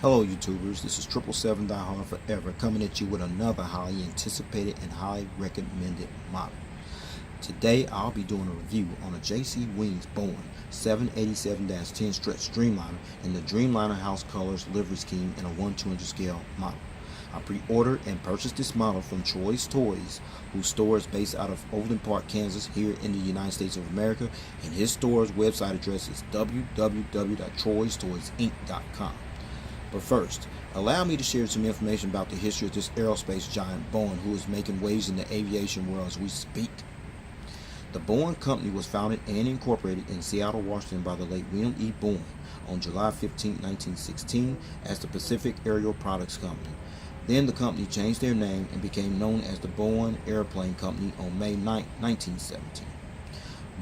Hello YouTubers, this is 777 Die Hard Forever coming at you with another highly anticipated and highly recommended model. Today I'll be doing a review on a JC Wings Boeing 787-10 stretch Dreamliner in the Dreamliner house colors livery scheme in a 1/200 scale model. I pre-ordered and purchased this model from Choice Toys, whose store is based out of Overland Park, Kansas, here in the United States of America, and his store's website address is www.troystoysinc.com. But first, allow me to share some information about the history of this aerospace giant Boeing, who is making waves in the aviation world as we speak. The Boeing company was founded and incorporated in Seattle, Washington by the late William E. Boeing on July 15, 1916 as the Pacific Aerial Products Company. Then the company changed their name and became known as the Boeing Airplane Company on May 9, 1917.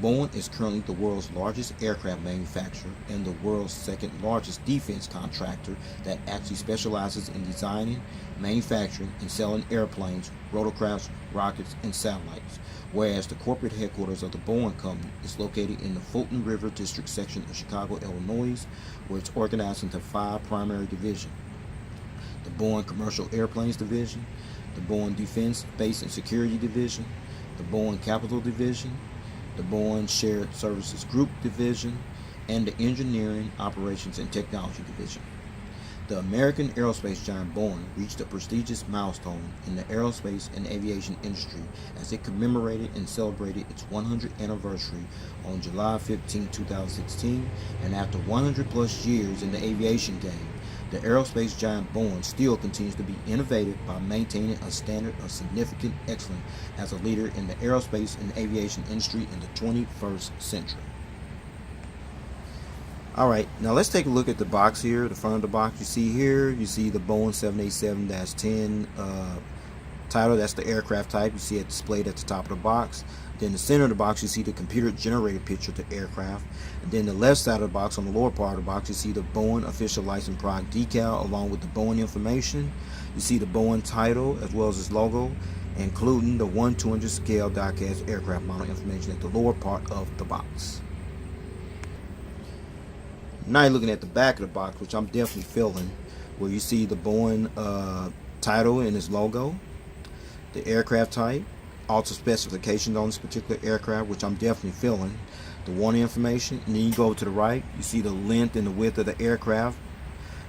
Boeing is currently the world's largest aircraft manufacturer and the world's second largest defense contractor that actually specializes in designing, manufacturing, and selling airplanes, rotorcrafts, rockets, and satellites, whereas the corporate headquarters of the Boeing Company is located in the Fulton River District section of Chicago, Illinois, where it's organized into 5 primary divisions: the Boeing Commercial Airplanes Division, the Boeing Defense, Base and Security Division, the Boeing Capital Division, the Boeing Shared Services Group Division, and the Engineering, Operations, and Technology Division. The American aerospace giant Boeing reached a prestigious milestone in the aerospace and aviation industry as it commemorated and celebrated its 100th anniversary on July 15, 2016, and after 100 plus years in the aviation game, the aerospace giant Boeing still continues to be innovative by maintaining a standard of significant excellence as a leader in the aerospace and aviation industry in the 21st century. Alright, now let's take a look at the box here, the front of the box. You see here, you see the Boeing 787-10 title. That's the aircraft type. You see it displayed at the top of the box. Then the center of the box, you see the computer generated picture of the aircraft. And then the left side of the box, on the lower part of the box, you see the Boeing official license product decal along with the Boeing information. You see the Boeing title as well as its logo, including the 1/200 scale diecast aircraft model information at the lower part of the box. Now you're looking at the back of the box, which I'm definitely feeling, where you see the Boeing title and its logo, the aircraft type, also specifications on this particular aircraft, which I'm definitely feeling, the warning information, and then you go to the right, you see the length and the width of the aircraft,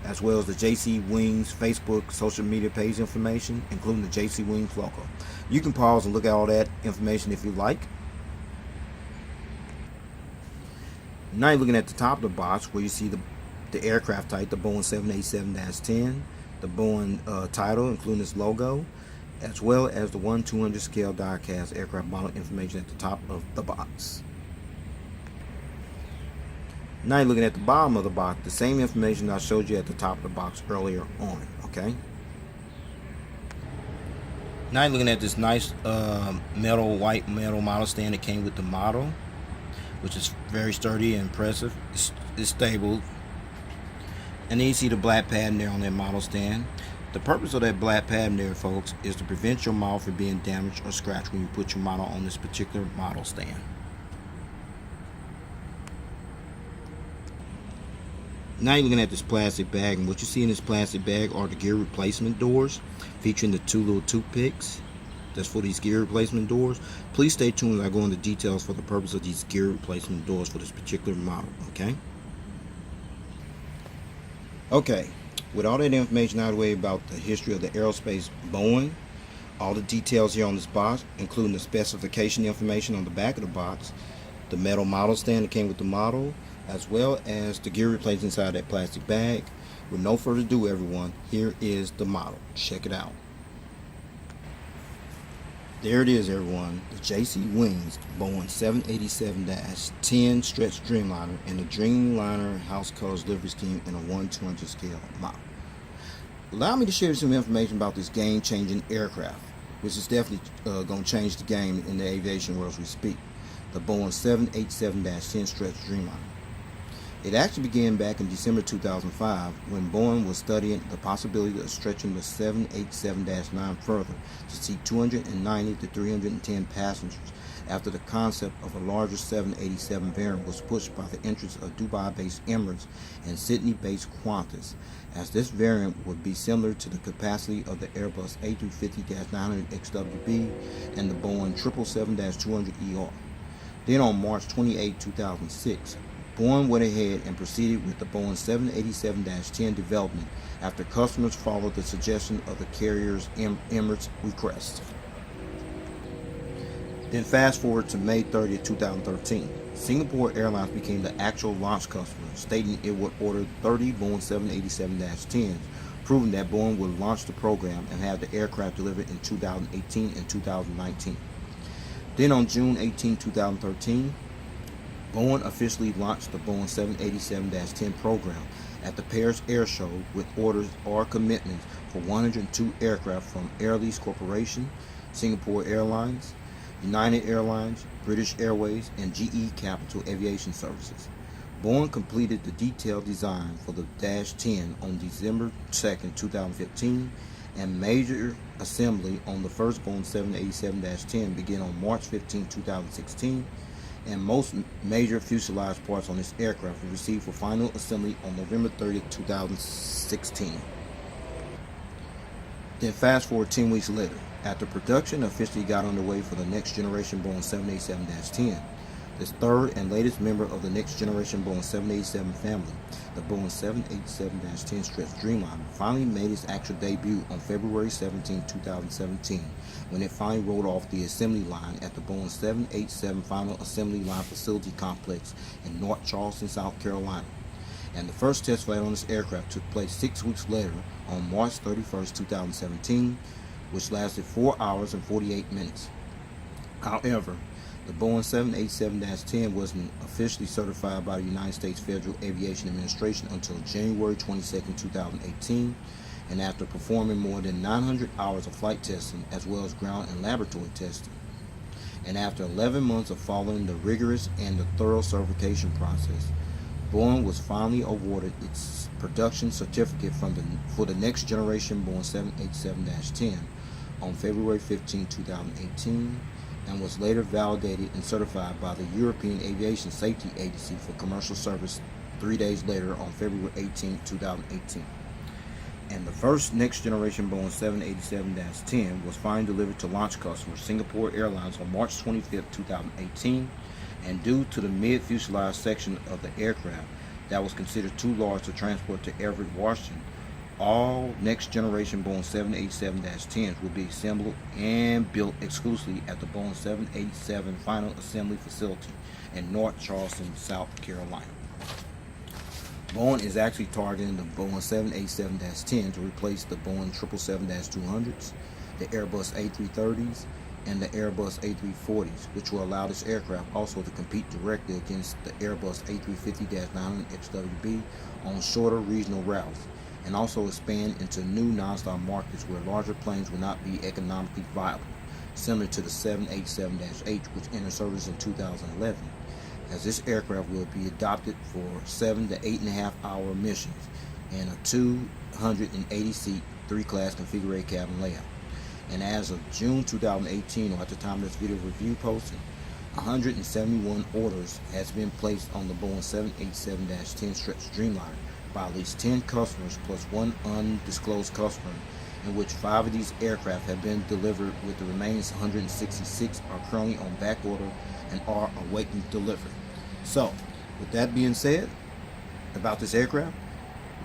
as well as the JC Wings Facebook social media page information, including the JC Wings logo. You can pause and look at all that information if you like. Now you're looking at the top of the box, where you see the aircraft type, the Boeing 787-10, the Boeing title, including its logo, as well as the 1/200 scale diecast aircraft model information at the top of the box. Now you're looking at the bottom of the box, the same information I showed you at the top of the box earlier on, okay? Now you're looking at this nice white metal model stand that came with the model, which is very sturdy and impressive. It's stable. And then you see the black pattern there on that model stand. The purpose of that black pattern there, folks, is to prevent your model from being damaged or scratched when you put your model on this particular model stand. Now you're looking at this plastic bag, and what you see in this plastic bag are the gear replacement doors, featuring the 2 little toothpicks. That's for these gear replacement doors. Please stay tuned as I go into details for the purpose of these gear replacement doors for this particular model, okay? Okay, with all that information out of the way about the history of the aerospace Boeing, all the details here on this box, including the specification information on the back of the box, the metal model stand that came with the model, as well as the gear replacement inside that plastic bag. With no further ado, everyone, here is the model. Check it out. There it is, everyone, the JC Wings Boeing 787-10 stretch Dreamliner and the Dreamliner house colors livery scheme in a 1/200 scale model. Allow me to share some information about this game-changing aircraft, which is definitely going to change the game in the aviation world as we speak. The Boeing 787-10 stretch Dreamliner. It actually began back in December 2005 when Boeing was studying the possibility of stretching the 787-9 further to seat 290 to 310 passengers after the concept of a larger 787 variant was pushed by the interests of Dubai-based Emirates and Sydney-based Qantas, as this variant would be similar to the capacity of the Airbus A350-900 XWB and the Boeing 777-200ER. Then on March 28, 2006, Boeing went ahead and proceeded with the Boeing 787-10 development after customers followed the suggestion of the carrier's Emirates request. Then fast forward to May 30, 2013. Singapore Airlines became the actual launch customer, stating it would order 30 Boeing 787-10s, proving that Boeing would launch the program and have the aircraft delivered in 2018 and 2019. Then on June 18, 2013, Boeing officially launched the Boeing 787-10 program at the Paris Air Show with orders or commitments for 102 aircraft from Air Lease Corporation, Singapore Airlines, United Airlines, British Airways, and GE Capital Aviation Services. Boeing completed the detailed design for the Dash 10 on December 2, 2015, and major assembly on the first Boeing 787-10 began on March 15, 2016, and most major fuselage parts on this aircraft were received for final assembly on November 30, 2016. Then fast forward 10 weeks later, after production officially got underway for the next generation Boeing 787-10, this third and latest member of the next generation Boeing 787 family, the Boeing 787-10 stretch Dreamliner, finally made its actual debut on February 17, 2017, when it finally rolled off the assembly line at the Boeing 787 Final Assembly Line Facility Complex in North Charleston, South Carolina. And the first test flight on this aircraft took place 6 weeks later on March 31, 2017, which lasted 4 hours and 48 minutes. However, the Boeing 787-10 wasn't officially certified by the United States Federal Aviation Administration until January 22, 2018, and after performing more than 900 hours of flight testing as well as ground and laboratory testing. And after 11 months of following the rigorous and the thorough certification process, Boeing was finally awarded its production certificate for the next generation Boeing 787-10 on February 15, 2018, and was later validated and certified by the European Aviation Safety Agency for commercial service 3 days later on February 18, 2018. And the first next generation Boeing 787-10 was finally delivered to launch customer Singapore Airlines on March 25, 2018, and due to the mid-fuselage section of the aircraft that was considered too large to transport to Everett, Washington, all next generation Boeing 787-10s will be assembled and built exclusively at the Boeing 787 Final Assembly Facility in North Charleston, South Carolina. Boeing is actually targeting the Boeing 787-10 to replace the Boeing 777-200s, the Airbus A330s, and the Airbus A340s, which will allow this aircraft also to compete directly against the Airbus A350-900 XWB on shorter regional routes, and also expand into new non-stop markets where larger planes will not be economically viable, similar to the 787-H, which entered service in 2011, as this aircraft will be adopted for 7 to 8.5 hour missions and a 280-seat 3-class configurated cabin layout. And as of June 2018, or at the time of this video review posting, 171 orders has been placed on the Boeing 787-10 stretch Dreamliner by at least 10 customers plus one undisclosed customer, in which 5 of these aircraft have been delivered, with the remaining 166 are currently on back order and are awaiting delivery. So, with that being said about this aircraft,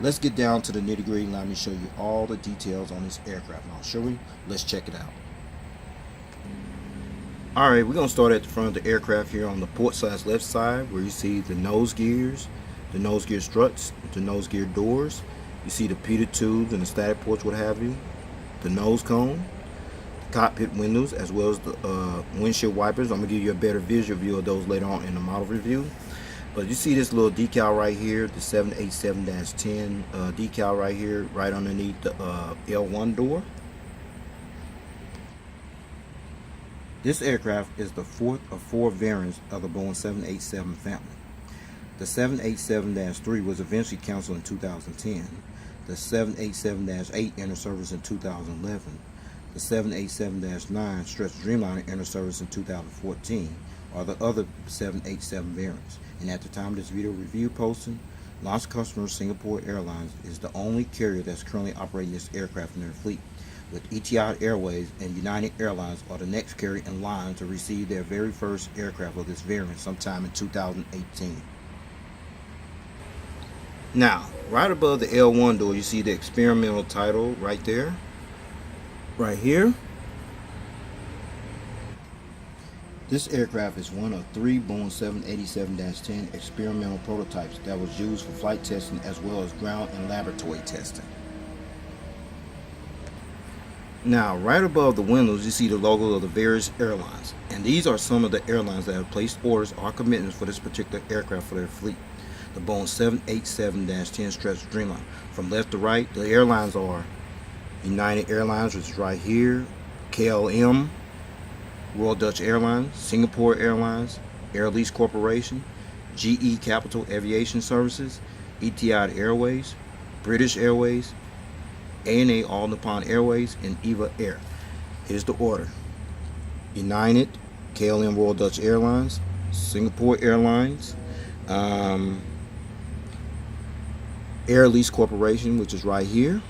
let's get down to the nitty-gritty and let me show you all the details on this aircraft. Now, shall we? Let's check it out. Alright, we're going to start at the front of the aircraft here on the port/left side, where you see the nose gears, the nose gear struts, the nose gear doors. You see the pitot tubes and the static ports, what have you, the nose cone, the cockpit windows, as well as the windshield wipers. I'm going to give you a better visual view of those later on in the model review. But you see this little decal right here, the 787-10 decal right here, right underneath the L1 door. This aircraft is the 4th of 4 variants of the Boeing 787 family. The 787-3 was eventually canceled in 2010. The 787-8 entered service in 2011. The 787-9 stretch Dreamliner entered service in 2014, or the other 787 variants. And at the time of this video review posting, launch customer Singapore Airlines is the only carrier that's currently operating this aircraft in their fleet, with Etihad Airways and United Airlines are the next carrier in line to receive their very first aircraft of this variant sometime in 2018. Now, right above the L1 door, you see the experimental title right there. Right here. This aircraft is one of 3 Boeing 787-10 experimental prototypes that was used for flight testing as well as ground and laboratory testing. Now, right above the windows, you see the logo of the various airlines. And these are some of the airlines that have placed orders or commitments for this particular aircraft for their fleet. The Boeing 787-10 stretch Dreamliner. From left to right, the airlines are United Airlines, which is right here, KLM, Royal Dutch Airlines, Singapore Airlines, Air Lease Corporation, GE Capital Aviation Services, Etihad Airways, British Airways, ANA All Nippon Airways, and EVA Air. Here's the order: United, KLM Royal Dutch Airlines, Singapore Airlines, Air Lease Corporation, which is right here,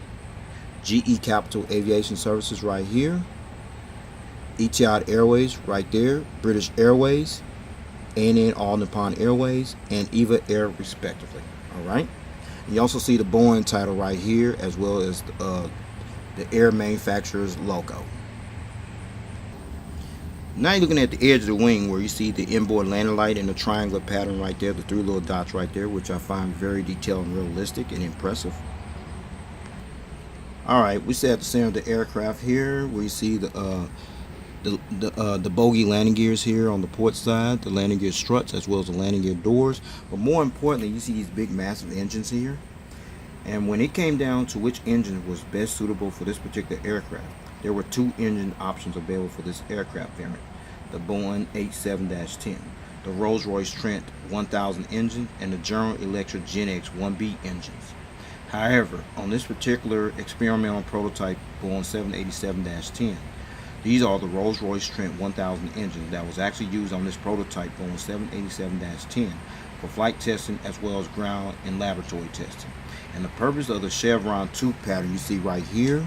GE Capital Aviation Services right here, Etihad Airways right there, British Airways, ANA All Nippon Airways, and EVA Air respectively. Alright. You also see the Boeing title right here, as well as the air manufacturer's logo. Now you're looking at the edge of the wing where you see the inboard landing light and the triangular pattern right there, the 3 little dots right there, which I find very detailed and realistic and impressive. Alright, we sit at the center of the aircraft here where you see the bogie landing gears here on the port side, the landing gear struts, as well as the landing gear doors. But more importantly, you see these big massive engines here. And when it came down to which engine was best suitable for this particular aircraft, there were 2 engine options available for this aircraft variant: the Boeing 87-10, the Rolls-Royce Trent 1000 engine, and the General Electric Gen X 1B engines. However, on this particular experimental prototype Boeing 787-10, these are the Rolls-Royce Trent 1000 engines that was actually used on this prototype Boeing 787-10 for flight testing as well as ground and laboratory testing. And the purpose of the chevron tube pattern you see right here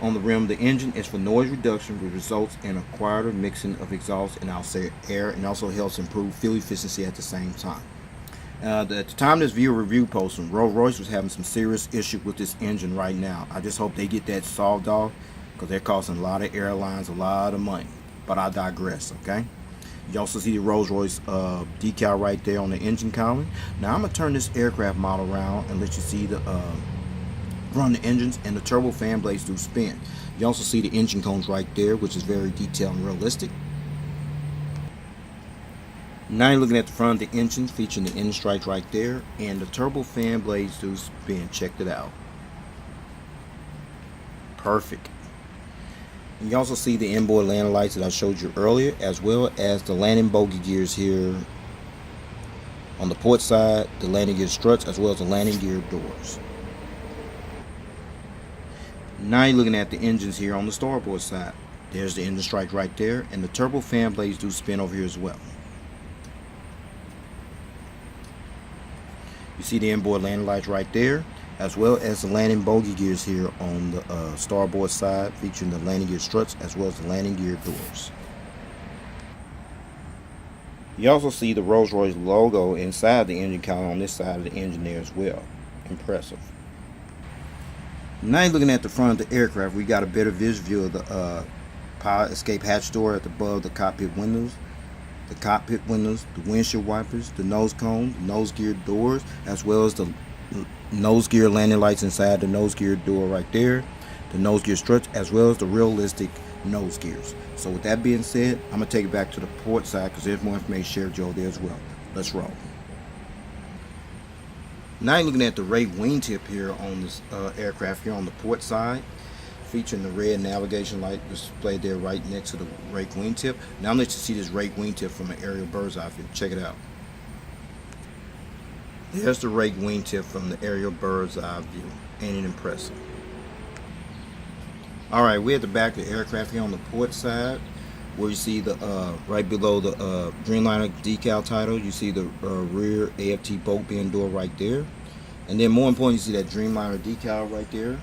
on the rim of the engine is for noise reduction, which results in a quieter mixing of exhaust and outside air, and also helps improve fuel efficiency at the same time. At the time of this video review posting, Rolls-Royce was having some serious issue with this engine right now. I just hope they get that solved off, because they're costing a lot of airlines a lot of money. But I digress, okay? You also see the Rolls-Royce decal right there on the engine column. Now I'm going to turn this aircraft model around and let you see the run the engines, and the turbo fan blades do spin. You also see the engine cones right there, which is very detailed and realistic. Now you're looking at the front of the engine, featuring the engine stripes right there, and the turbo fan blades do spin. Check it out. Perfect. And you also see the inboard landing lights that I showed you earlier, as well as the landing bogie gears here on the port side, the landing gear struts, as well as the landing gear doors. Now you're looking at the engines here on the starboard side. There's the engine strike right there, and the turbo fan blades do spin over here as well. You see the inboard landing lights right there, as well as the landing bogie gears here on the starboard side, featuring the landing gear struts as well as the landing gear doors. You also see the Rolls-Royce logo inside the engine column on this side of the engine there as well. Impressive. Now you're looking at the front of the aircraft. We got a better view of the pilot escape hatch door at the above the cockpit windows. The cockpit windows, the windshield wipers, the nose cone, the nose gear doors, as well as the nose gear landing lights inside the nose gear door right there, the nose gear struts, as well as the realistic nose gears. So with that being said, I'm going to take it back to the port side because there's more information shared Joe there as well. Let's roll. Now you're looking at the rake wingtip here on this aircraft here on the port side, featuring the red navigation light displayed there right next to the rake wingtip. Now I'm going to let you see this rake wingtip from an aerial bird's eye view. Check it out. There's the rake wingtip from the aerial bird's eye view. Ain't it impressive? All right, we're at the back of the aircraft here on the port side, where you see the right below the Dreamliner decal title. You see the rear AFT boat bin door right there, and then more important, you see that Dreamliner decal right there.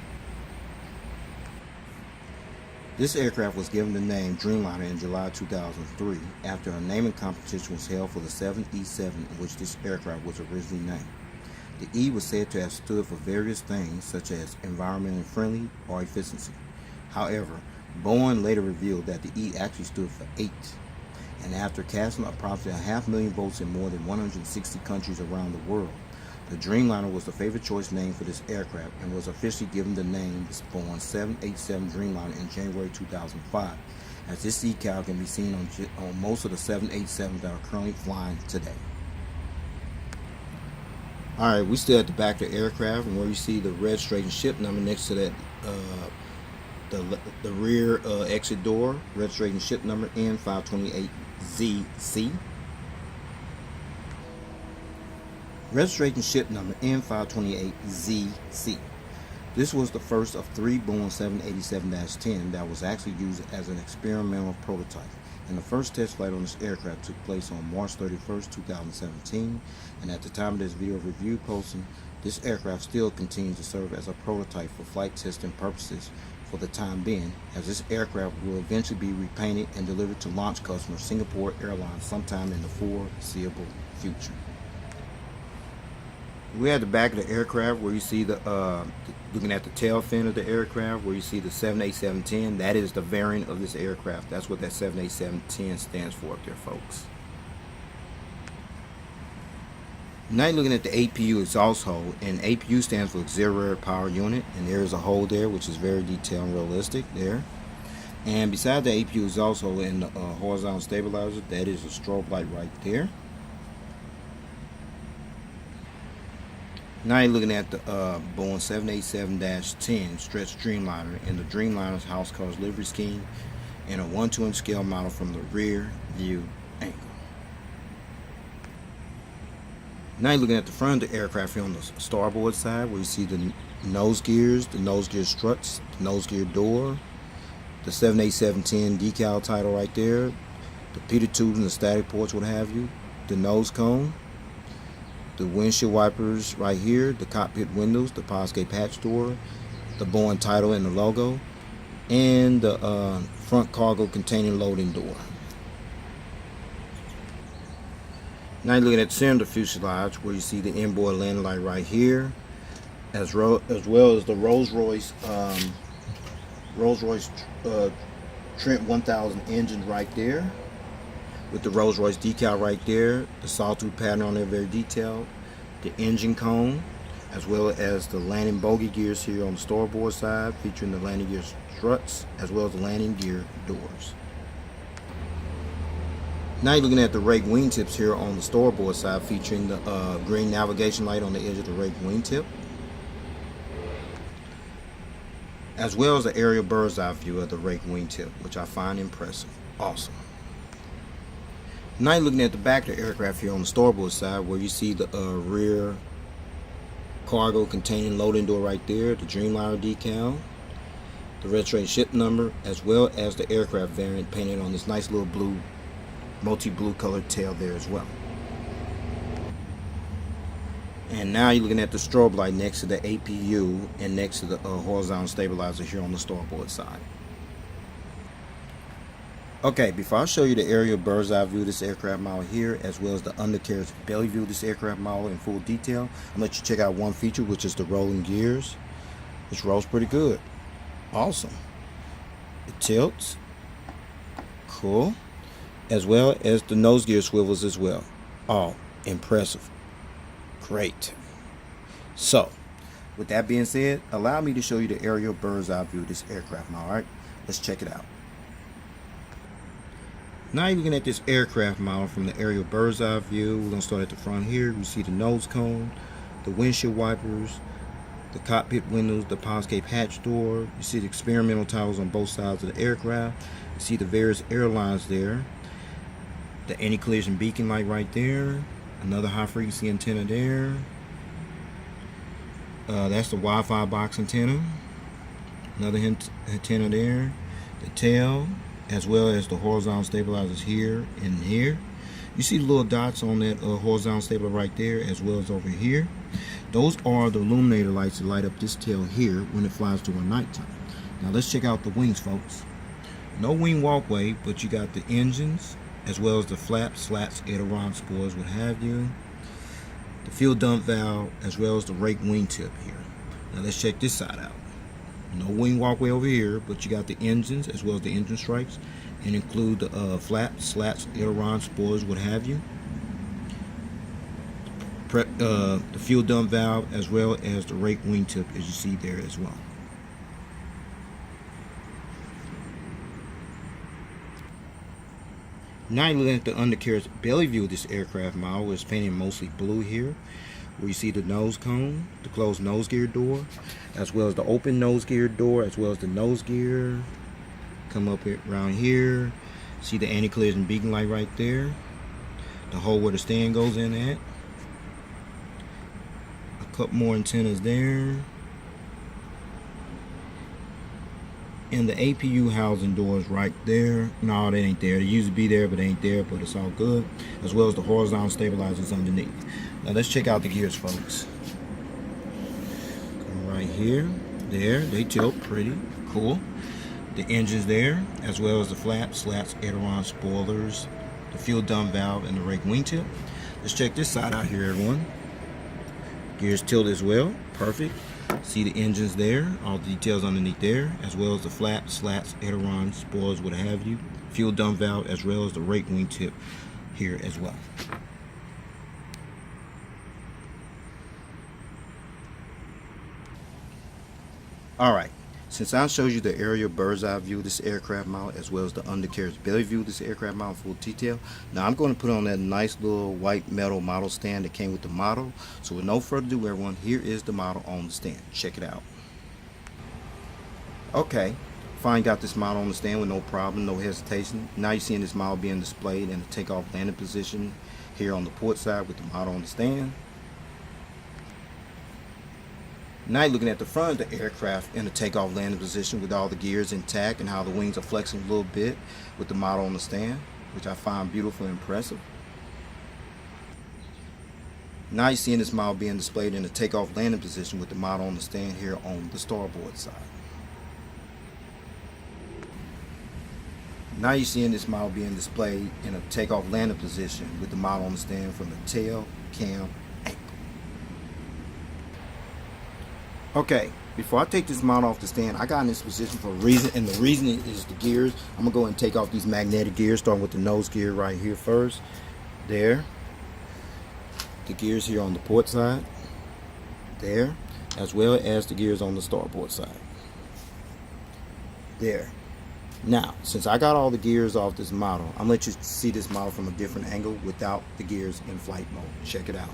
This aircraft was given the name Dreamliner in July 2003 after a naming competition was held for the 787, in which this aircraft was originally named. The E was said to have stood for various things such as environmentally friendly or efficiency. However, Boeing later revealed that the E actually stood for 8, and after casting approximately 500,000 votes in more than 160 countries around the world, the Dreamliner was the favorite choice name for this aircraft and was officially given the name Boeing 787 Dreamliner in January 2005, as this decal can be seen on most of the 787s that are currently flying today. Alright, we still at the back of the aircraft, and where you see the registration ship number next to that the rear exit door, registration ship number N528ZC. Registration ship number N528ZC. This was the first of 3 Boeing 787-10 that was actually used as an experimental prototype, and the first test flight on this aircraft took place on March 31st, 2017, and at the time of this video review posting, this aircraft still continues to serve as a prototype for flight testing purposes for the time being, as this aircraft will eventually be repainted and delivered to launch customer Singapore Airlines sometime in the foreseeable future. We're at the back of the aircraft, where you see the looking at the tail fin of the aircraft, where you see the 787-10. That is the variant of this aircraft. That's what that 787-10 stands for up there, folks. Now you're looking at the APU exhaust hole, and APU stands for Auxiliary Power Unit, and there is a hole there which is very detailed and realistic there. And beside the APU exhaust hole and the horizontal stabilizer, that is a strobe light right there. Now you're looking at the Boeing 787-10 stretch Dreamliner in the Dreamliner's house cars livery scheme in a 1:2 scale model from the rear view angle. Now you're looking at the front of the aircraft here on the starboard side, where you see the nose gears, the nose gear struts, the nose gear door, the 787-10 decal title right there, the pitot tubes and the static ports, what have you, the nose cone, the windshield wipers right here, the cockpit windows, the power escape hatch door, the Boeing title and the logo, and the front cargo containing loading door. Now you're looking at the center of the fuselage, where you see the inboard landing light right here, as well as the Rolls-Royce Trent 1000 engine right there, with the Rolls-Royce decal right there, the sawtooth pattern on there very detailed, the engine cone, as well as the landing bogey gears here on the starboard side, featuring the landing gear struts, as well as the landing gear doors. Now you're looking at the rake wingtips here on the starboard side, featuring the green navigation light on the edge of the rake wingtip, as well as the aerial bird's eye view of the rake wingtip, which I find impressive. Awesome. Now you're looking at the back of the aircraft here on the starboard side, where you see the rear cargo containing loading door right there, the Dreamliner decal, the registration ship number, as well as the aircraft variant painted on this nice little blue, multi-blue colored tail there as well. And now you're looking at the strobe light next to the APU and next to the horizontal stabilizer here on the starboard side. Okay, before I show you the aerial bird's eye view of this aircraft model here, as well as the undercarriage belly view of this aircraft model in full detail, I'm going to let you check out one feature, which is the rolling gears, which rolls pretty good. Awesome. It tilts. Cool. As well as the nose gear swivels as well. Oh, impressive. Great. So, with that being said, allow me to show you the aerial bird's eye view of this aircraft model. Alright, let's check it out. Now you're looking at this aircraft model from the aerial bird's eye view. We're going to start at the front here. You see the nose cone, the windshield wipers, the cockpit windows, the power escape hatch door. You see the experimental towers on both sides of the aircraft. You see the various airlines there. The anti-collision beacon light right there. Another high frequency antenna there. That's the Wi-Fi box antenna. Another antenna there. The tail, as well as the horizontal stabilizers here and here. You see the little dots on that horizontal stabilizer right there, as well as over here. Those are the illuminator lights that light up this tail here when it flies during nighttime. Now let's check out the wings, folks. No wing walkway, but you got the engines, as well as the flaps, slats, aileron, spoilers, what have you. The fuel dump valve, as well as the rake wingtip here. Now let's check this side out. No wing walkway over here, but you got the engines, as well as the engine stripes, and include the flaps, slats, aileron, spoilers, what have you. The fuel dump valve, as well as the rake wingtip, as you see there as well. Now you're looking at the undercarriage belly view of this aircraft model. It's painted mostly blue here, where you see the nose cone, the closed nose gear door, as well as the open nose gear door, as well as the nose gear. Come up around here, see the anti-collision beacon light right there, the hole where the stand goes in at, a couple more antennas there, and the APU housing doors right there. No, they ain't there. They used to be there, but they ain't there, but it's all good, as well as the horizontal stabilizers underneath. Now let's check out the gears, folks. Come right here, there, they tilt pretty cool. The engines there, as well as the flaps, slats, aileron, spoilers, the fuel dump valve, and the rake wingtip. Let's check this side out here, everyone. Gears tilt as well, perfect. See the engines there, all the details underneath there, as well as the flaps, slats, aileron, spoilers, what have you. Fuel dump valve, as well as the rake wingtip here as well. Alright, since I showed you the aerial bird's eye view of this aircraft model, as well as the undercarriage belly view of this aircraft model full detail, now I'm going to put on that nice little white metal model stand that came with the model. So with no further ado, everyone, here is the model on the stand. Check it out. Okay, finally got this model on the stand with no problem, no hesitation. Now you're seeing this model being displayed in the takeoff landing position here on the port side with the model on the stand. Now you're looking at the front of the aircraft in the takeoff landing position with all the gears intact and how the wings are flexing a little bit with the model on the stand, which I find beautiful and impressive. Now you're seeing this model being displayed in the takeoff landing position with the model on the stand here on the starboard side. Now you're seeing this model being displayed in a takeoff landing position with the model on the stand from the tail, cam, ankle. Okay, before I take this model off the stand, I got in this position for a reason, and the reason is the gears. I'm going to go ahead and take off these magnetic gears, starting with the nose gear right here first. There. The gears here on the port side. There. As well as the gears on the starboard side. There. Now, since I got all the gears off this model, I'm going to let you see this model from a different angle without the gears in flight mode. Check it out.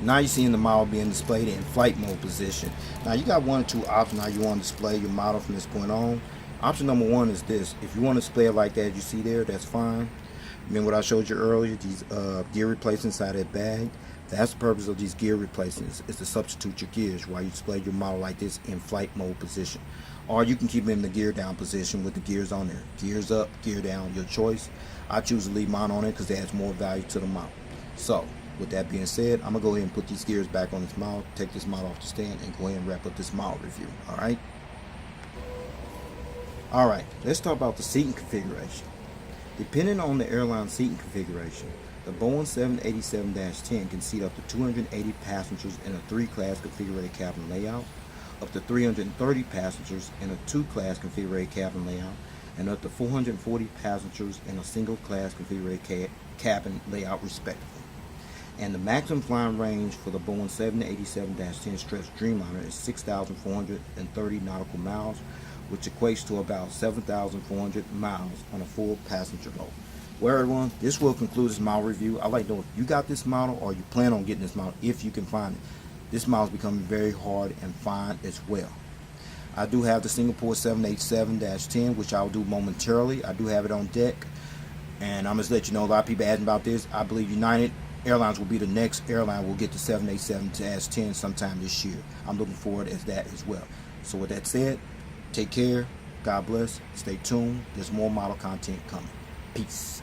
Now you're seeing the model being displayed in flight mode position. Now you got one or two options how you want to display your model from this point on. Option number one is this. If you want to display it like that you see there, that's fine. Remember what I showed you earlier, these gear replacements inside that bag? That's the purpose of these gear replacements, is to substitute your gears while you display your model like this in flight mode position. Or you can keep them in the gear down position with the gears on there. Gears up, gear down, your choice. I choose to leave mine on it because it adds more value to the model. So, with that being said, I'm going to go ahead and put these gears back on this model, take this model off the stand, and go ahead and wrap up this model review. Alright, let's talk about the seating configuration. Depending on the airline seating configuration, the Boeing 787-10 can seat up to 280 passengers in a 3-class configurated cabin layout, up to 330 passengers in a 2-class configurated cabin layout, and up to 440 passengers in a single-class configurated cabin layout respectively. And the maximum flying range for the Boeing 787-10 stretch Dreamliner is 6,430 nautical miles, which equates to about 7,400 miles on a full passenger load. Well, everyone, this will conclude this model review. I'd like to know if you got this model or you plan on getting this model, if you can find it. This model is becoming very hard and find as well. I do have the Singapore 787-10, which I'll do momentarily. I do have it on deck. And I'm just let you know, a lot of people asking about this. I believe United Airlines will be the next airline. We'll get the 787-10 sometime this year. I'm looking forward to that as well. So with that said, take care. God bless. Stay tuned. There's more model content coming. Peace.